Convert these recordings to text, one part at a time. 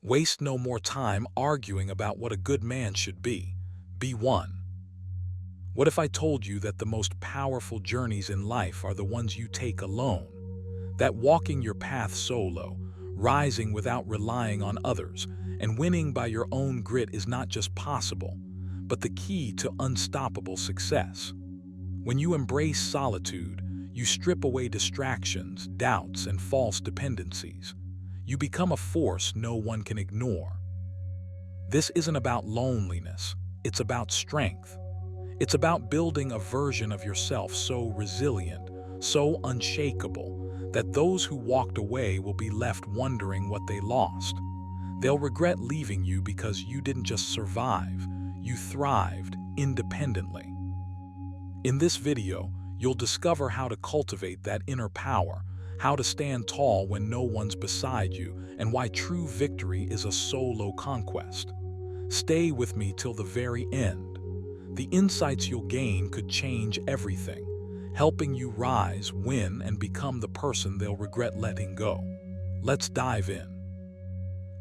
Waste no more time arguing about what a good man should be. Be one. What if I told you that the most powerful journeys in life are the ones you take alone? That walking your path solo, rising without relying on others, and winning by your own grit is not just possible, but the key to unstoppable success. When you embrace solitude, you strip away distractions, doubts, and false dependencies. You become a force no one can ignore. This isn't about loneliness, it's about strength. It's about building a version of yourself so resilient, so unshakable, that those who walked away will be left wondering what they lost. They'll regret leaving you because you didn't just survive, you thrived independently. In this video, you'll discover how to cultivate that inner power, how to stand tall when no one's beside you, and why true victory is a solo conquest. Stay with me till the very end. The insights you'll gain could change everything, helping you rise, win, and become the person they'll regret letting go. Let's dive in.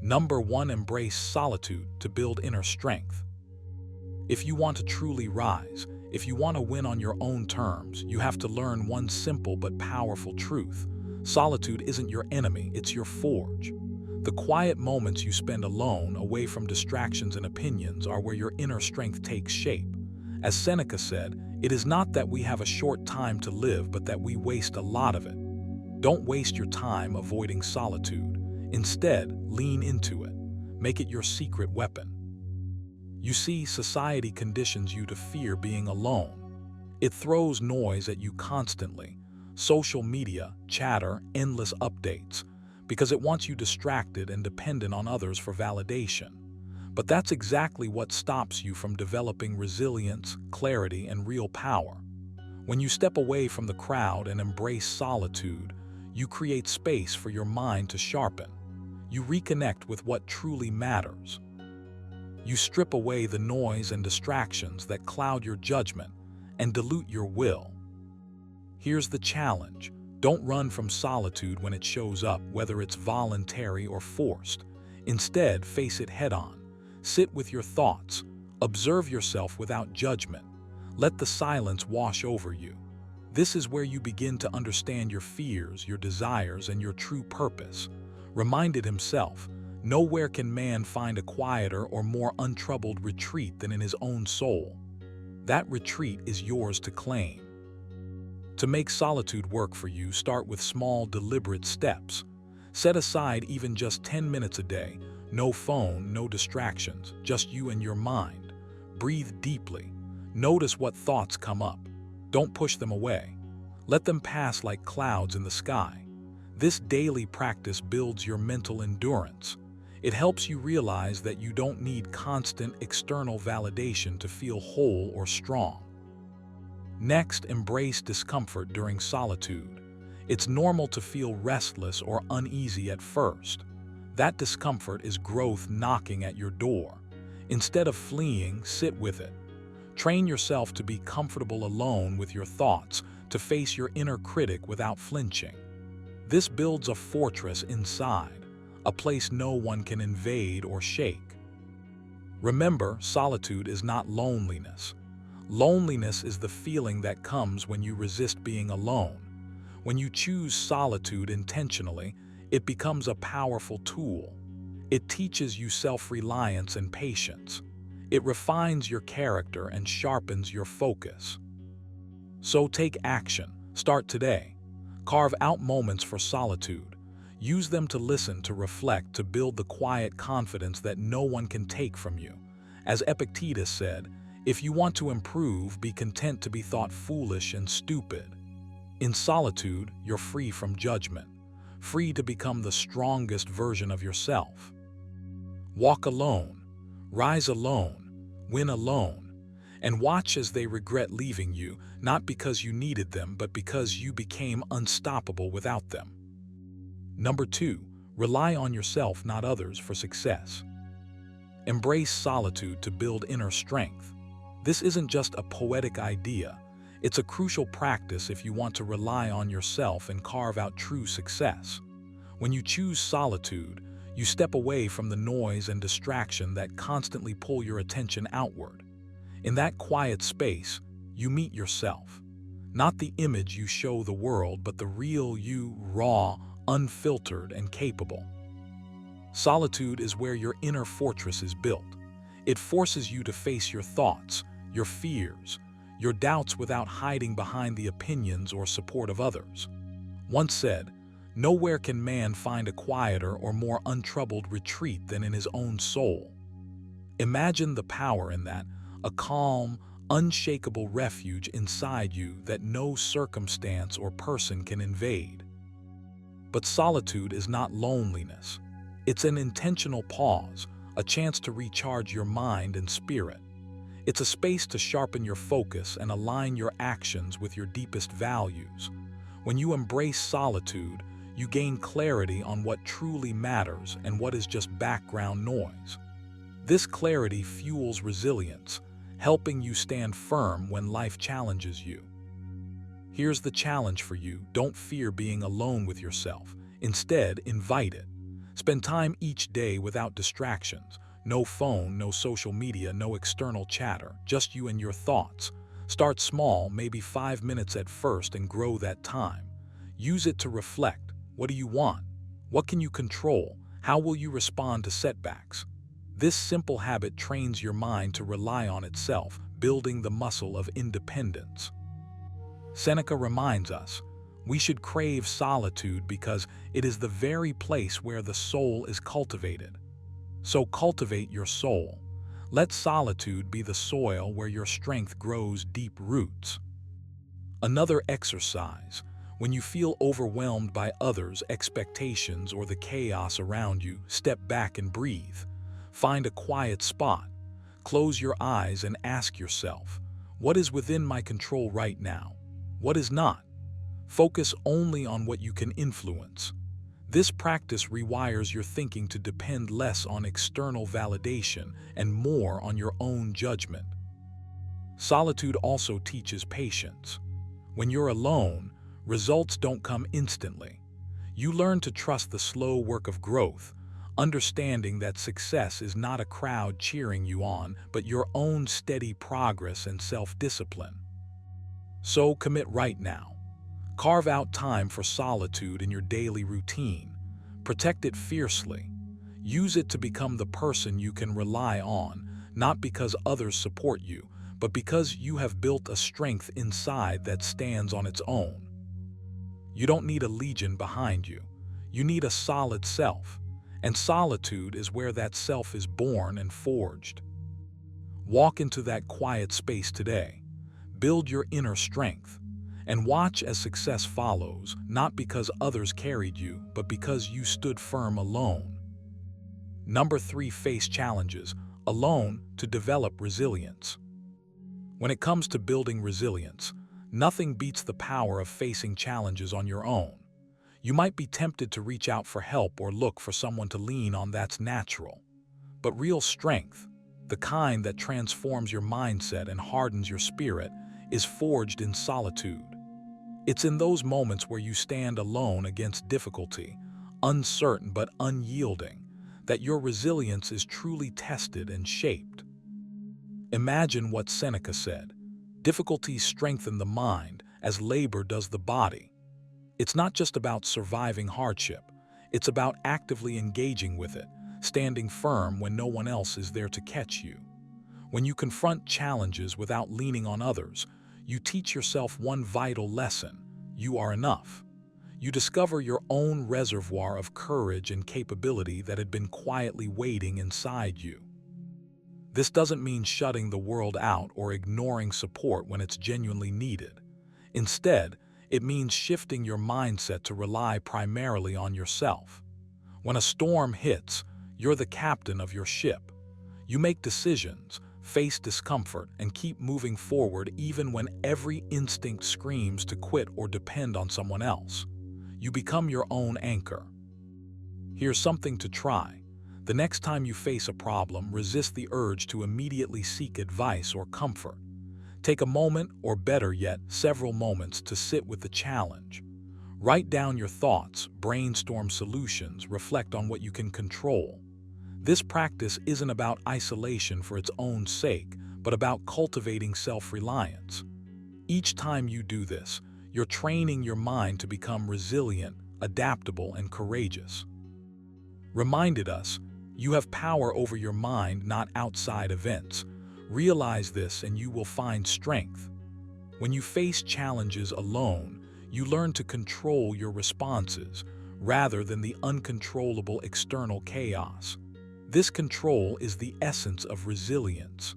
Number 1, embrace solitude to build inner strength. If you want to truly rise, if you want to win on your own terms, you have to learn one simple but powerful truth. Solitude isn't your enemy, it's your forge. The quiet moments you spend alone, away from distractions and opinions, are where your inner strength takes shape. As Seneca said, it is not that we have a short time to live, but that we waste a lot of it. Don't waste your time avoiding solitude. Instead, lean into it. Make it your secret weapon. You see, society conditions you to fear being alone. It throws noise at you constantly. Social media, chatter, endless updates, because it wants you distracted and dependent on others for validation. But that's exactly what stops you from developing resilience, clarity, and real power. When you step away from the crowd and embrace solitude, you create space for your mind to sharpen. You reconnect with what truly matters. You strip away the noise and distractions that cloud your judgment and dilute your will. Here's the challenge. Don't run from solitude when it shows up, whether it's voluntary or forced. Instead, face it head-on. Sit with your thoughts. Observe yourself without judgment. Let the silence wash over you. This is where you begin to understand your fears, your desires, and your true purpose. Reminded himself, nowhere can man find a quieter or more untroubled retreat than in his own soul. That retreat is yours to claim. To make solitude work for you, start with small, deliberate steps. Set aside even just 10 minutes a day. No phone, no distractions, just you and your mind. Breathe deeply. Notice what thoughts come up. Don't push them away. Let them pass like clouds in the sky. This daily practice builds your mental endurance. It helps you realize that you don't need constant external validation to feel whole or strong. Next, embrace discomfort during solitude. It's normal to feel restless or uneasy at first. That discomfort is growth knocking at your door. Instead of fleeing, sit with it. Train yourself to be comfortable alone with your thoughts, to face your inner critic without flinching. This builds a fortress inside, a place no one can invade or shake. Remember, solitude is not loneliness. Loneliness is the feeling that comes when you resist being alone. When you choose solitude intentionally, it becomes a powerful tool. It teaches you self-reliance and patience. It refines your character and sharpens your focus. So take action. Start today. Carve out moments for solitude. Use them to listen, to reflect, to build the quiet confidence that no one can take from you. As Epictetus said, if you want to improve, be content to be thought foolish and stupid. In solitude, you're free from judgment, free to become the strongest version of yourself. Walk alone, rise alone, win alone, and watch as they regret leaving you, not because you needed them, but because you became unstoppable without them. Number 2, rely on yourself, not others, for success. Embrace solitude to build inner strength. This isn't just a poetic idea. It's a crucial practice if you want to rely on yourself and carve out true success. When you choose solitude, You step away from the noise and distraction that constantly pull your attention outward. In that quiet space, you meet yourself. Not the image you show the world, but the real you, raw, unfiltered, and capable. Solitude is where your inner fortress is built. It forces you to face your thoughts, your fears, your doubts without hiding behind the opinions or support of others. Once said, "Nowhere can man find a quieter or more untroubled retreat than in his own soul." Imagine the power in that, a calm, unshakable refuge inside you that no circumstance or person can invade. But solitude is not loneliness. It's an intentional pause, a chance to recharge your mind and spirit. It's a space to sharpen your focus and align your actions with your deepest values. When you embrace solitude, you gain clarity on what truly matters and what is just background noise. This clarity fuels resilience, helping you stand firm when life challenges you. Here's the challenge for you: don't fear being alone with yourself. Instead, invite it. Spend time each day without distractions. No phone, no social media, no external chatter, just you and your thoughts. Start small, maybe 5 minutes at first, and grow that time. Use it to reflect. What do you want? What can you control? How will you respond to setbacks? This simple habit trains your mind to rely on itself, building the muscle of independence. Seneca reminds us, we should crave solitude because it is the very place where the soul is cultivated. So cultivate your soul. Let solitude be the soil where your strength grows deep roots. Another exercise: when you feel overwhelmed by others' expectations or the chaos around you, step back and breathe. Find a quiet spot. Close your eyes and ask yourself, what is within my control right now? What is not? Focus only on what you can influence. This practice rewires your thinking to depend less on external validation and more on your own judgment. Solitude also teaches patience. When you're alone, results don't come instantly. You learn to trust the slow work of growth, understanding that success is not a crowd cheering you on, but your own steady progress and self-discipline. So commit right now. Carve out time for solitude in your daily routine. Protect it fiercely. Use it to become the person you can rely on, not because others support you, but because you have built a strength inside that stands on its own. You don't need a legion behind you. You need a solid self, and solitude is where that self is born and forged. Walk into that quiet space today. Build your inner strength. And watch as success follows, not because others carried you, but because you stood firm alone. Number 3, face challenges alone to develop resilience. When it comes to building resilience, nothing beats the power of facing challenges on your own. You might be tempted to reach out for help or look for someone to lean on. That's natural. But real strength, the kind that transforms your mindset and hardens your spirit, is forged in solitude. It's in those moments where you stand alone against difficulty, uncertain but unyielding, that your resilience is truly tested and shaped. Imagine what Seneca said: difficulties strengthen the mind as labor does the body. It's not just about surviving hardship, it's about actively engaging with it, standing firm when no one else is there to catch you. When you confront challenges without leaning on others, you teach yourself one vital lesson: you are enough. You discover your own reservoir of courage and capability that had been quietly waiting inside you. This doesn't mean shutting the world out or ignoring support when it's genuinely needed. Instead, it means shifting your mindset to rely primarily on yourself. When a storm hits, you're the captain of your ship. You make decisions, face discomfort, and keep moving forward even when every instinct screams to quit or depend on someone else. You become your own anchor. Here's something to try. The next time you face a problem, resist the urge to immediately seek advice or comfort. Take a moment, or better yet, several moments, to sit with the challenge. Write down your thoughts, brainstorm solutions, reflect on what you can control. This practice isn't about isolation for its own sake, but about cultivating self-reliance. Each time you do this, you're training your mind to become resilient, adaptable, and courageous. Reminded us, you have power over your mind, not outside events. Realize this and you will find strength. When you face challenges alone, you learn to control your responses rather than the uncontrollable external chaos. This control is the essence of resilience.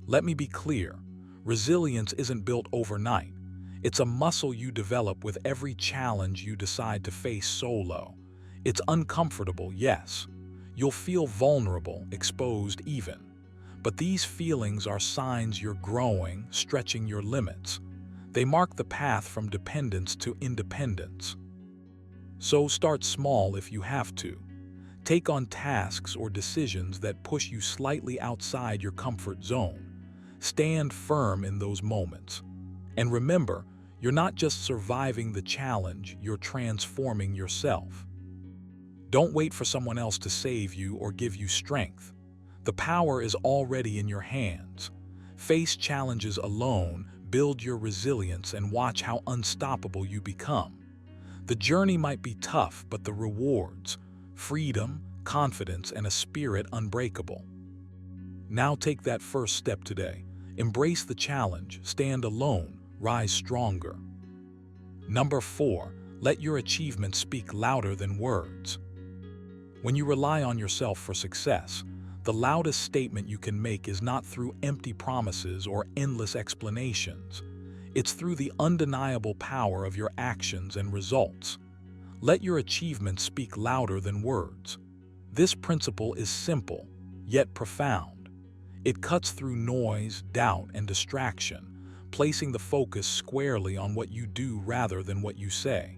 Let me be clear, resilience isn't built overnight. It's a muscle you develop with every challenge you decide to face solo. It's uncomfortable, yes. You'll feel vulnerable, exposed even. But these feelings are signs you're growing, stretching your limits. They mark the path from dependence to independence. So start small if you have to. Take on tasks or decisions that push you slightly outside your comfort zone. Stand firm in those moments. And remember, you're not just surviving the challenge, you're transforming yourself. Don't wait for someone else to save you or give you strength. The power is already in your hands. Face challenges alone, build your resilience, and watch how unstoppable you become. The journey might be tough, but the rewards, freedom, confidence, and a spirit unbreakable. Now take that first step today. Embrace the challenge, stand alone, rise stronger. Number 4, let your achievements speak louder than words. When you rely on yourself for success, the loudest statement you can make is not through empty promises or endless explanations. It's through the undeniable power of your actions and results. Let your achievements speak louder than words. This principle is simple, yet profound. It cuts through noise, doubt, and distraction, placing the focus squarely on what you do rather than what you say.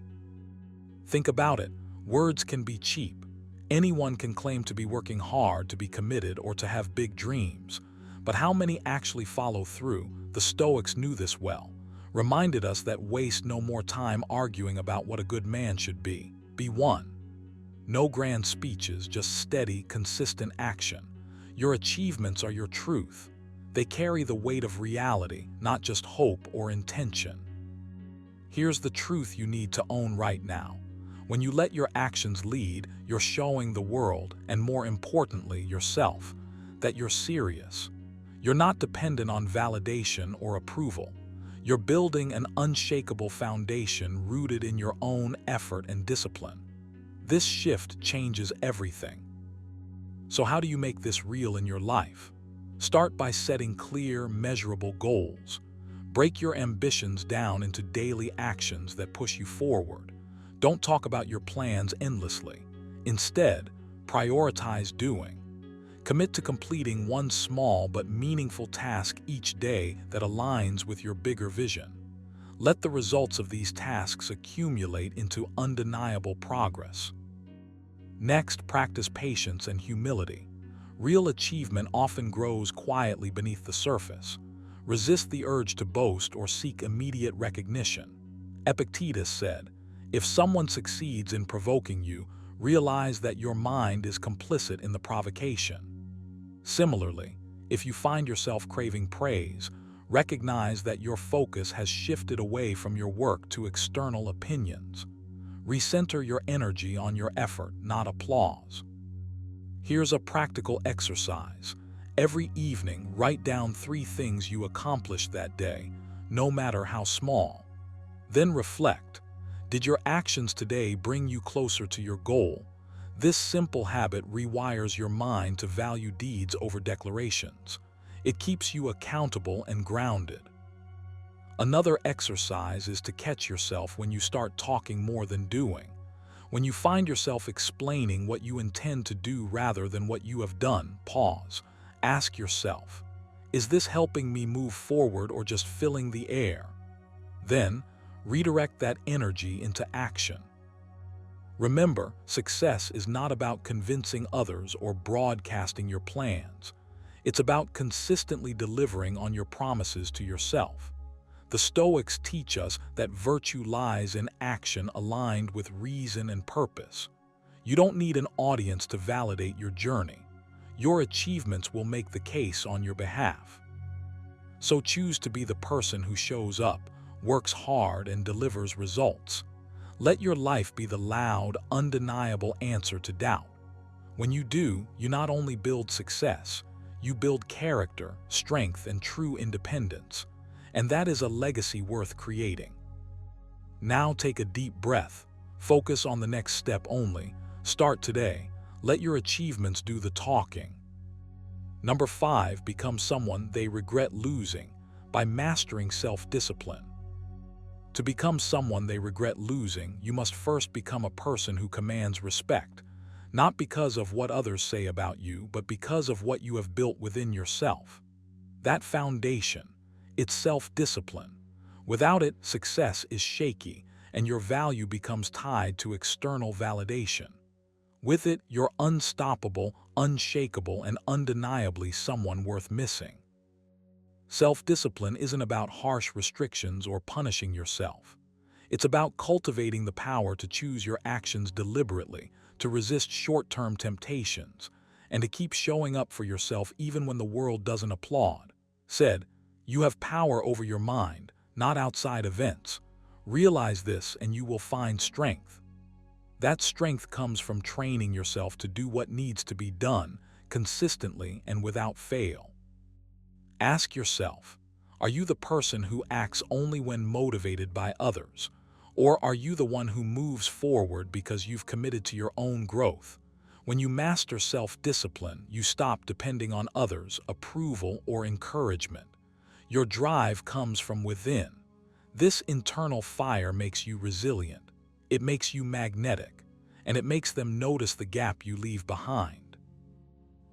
Think about it. Words can be cheap. Anyone can claim to be working hard, to be committed, or to have big dreams. But how many actually follow through? The Stoics knew this well, reminded us that waste no more time arguing about what a good man should be. Be one. No grand speeches, just steady, consistent action. Your achievements are your truth. They carry the weight of reality, not just hope or intention. Here's the truth you need to own right now. When you let your actions lead, you're showing the world, and more importantly, yourself, that you're serious. You're not dependent on validation or approval. You're building an unshakable foundation rooted in your own effort and discipline. This shift changes everything. So how do you make this real in your life? Start by setting clear, measurable goals. Break your ambitions down into daily actions that push you forward. Don't talk about your plans endlessly. Instead, prioritize doing. Commit to completing one small but meaningful task each day that aligns with your bigger vision. Let the results of these tasks accumulate into undeniable progress. Next, practice patience and humility. Real achievement often grows quietly beneath the surface. Resist the urge to boast or seek immediate recognition. Epictetus said, "If someone succeeds in provoking you, realize that your mind is complicit in the provocation." Similarly, if you find yourself craving praise, recognize that your focus has shifted away from your work to external opinions. Recenter your energy on your effort, not applause. Here's a practical exercise. Every evening, write down 3 things you accomplished that day, no matter how small. Then reflect. Did your actions today bring you closer to your goal? This simple habit rewires your mind to value deeds over declarations. It keeps you accountable and grounded. Another exercise is to catch yourself when you start talking more than doing. When you find yourself explaining what you intend to do rather than what you have done, pause. Ask yourself, is this helping me move forward or just filling the air? Then, redirect that energy into action. Remember, success is not about convincing others or broadcasting your plans. It's about consistently delivering on your promises to yourself. The Stoics teach us that virtue lies in action aligned with reason and purpose. You don't need an audience to validate your journey. Your achievements will make the case on your behalf. So choose to be the person who shows up, works hard, and delivers results. Let your life be the loud, undeniable answer to doubt. When you do, you not only build success, you build character, strength, and true independence. And that is a legacy worth creating. Now take a deep breath. Focus on the next step only. Start today. Let your achievements do the talking. Number 5, become someone they regret losing by mastering self-discipline. To become someone they regret losing, you must first become a person who commands respect, not because of what others say about you, but because of what you have built within yourself. That foundation, it's self-discipline. Without it, success is shaky, and your value becomes tied to external validation. With it, you're unstoppable, unshakable, and undeniably someone worth missing. Self-discipline isn't about harsh restrictions or punishing yourself. It's about cultivating the power to choose your actions deliberately, to resist short-term temptations, and to keep showing up for yourself even when the world doesn't applaud. Said, you have power over your mind, not outside events. Realize this and you will find strength. That strength comes from training yourself to do what needs to be done, consistently and without fail. Ask yourself, are you the person who acts only when motivated by others? Or are you the one who moves forward because you've committed to your own growth? When you master self-discipline, you stop depending on others' approval or encouragement. Your drive comes from within. This internal fire makes you resilient. It makes you magnetic, and it makes them notice the gap you leave behind.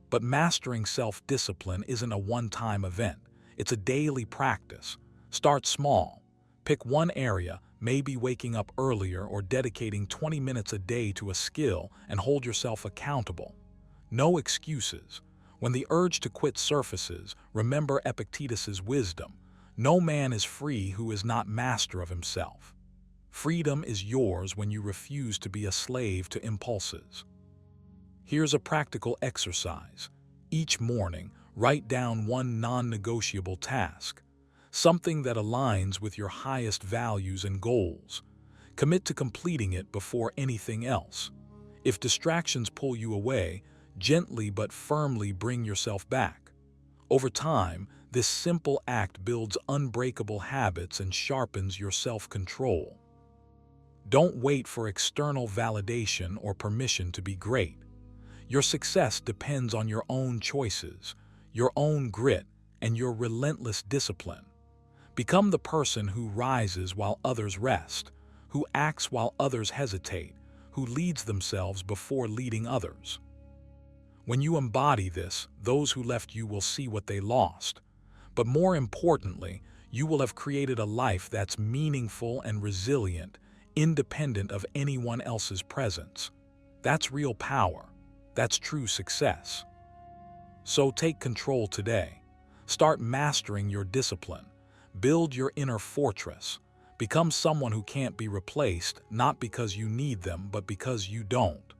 But mastering self-discipline isn't a one-time event. It's a daily practice. Start small. Pick one area, maybe waking up earlier or dedicating 20 minutes a day to a skill, and hold yourself accountable. No excuses. When the urge to quit surfaces, remember Epictetus's wisdom. No man is free who is not master of himself. Freedom is yours when you refuse to be a slave to impulses. Here's a practical exercise. Each morning, write down one non-negotiable task, something that aligns with your highest values and goals. Commit to completing it before anything else. If distractions pull you away, gently but firmly bring yourself back. Over time, this simple act builds unbreakable habits and sharpens your self-control. Don't wait for external validation or permission to be great. Your success depends on your own choices, your own grit, and your relentless discipline. Become the person who rises while others rest, who acts while others hesitate, who leads themselves before leading others. When you embody this, those who left you will see what they lost. But more importantly, you will have created a life that's meaningful and resilient, independent of anyone else's presence. That's real power. That's true success. So take control today. Start mastering your discipline. Build your inner fortress. Become someone who can't be replaced, not because you need them, but because you don't.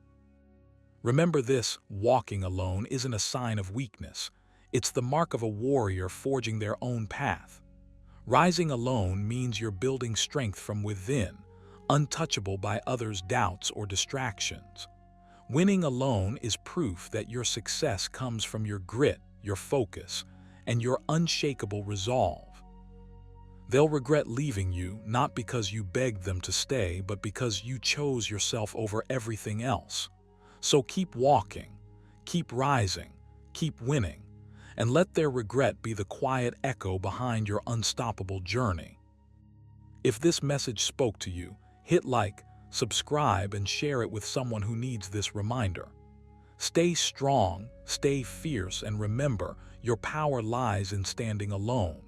Remember this, walking alone isn't a sign of weakness. It's the mark of a warrior forging their own path. Rising alone means you're building strength from within, untouchable by others' doubts or distractions. Winning alone is proof that your success comes from your grit, your focus, and your unshakable resolve. They'll regret leaving you not because you begged them to stay, but because you chose yourself over everything else. So keep walking, keep rising, keep winning, and let their regret be the quiet echo behind your unstoppable journey. If this message spoke to you, hit like, subscribe, and share it with someone who needs this reminder. Stay strong, stay fierce, and remember, your power lies in standing alone.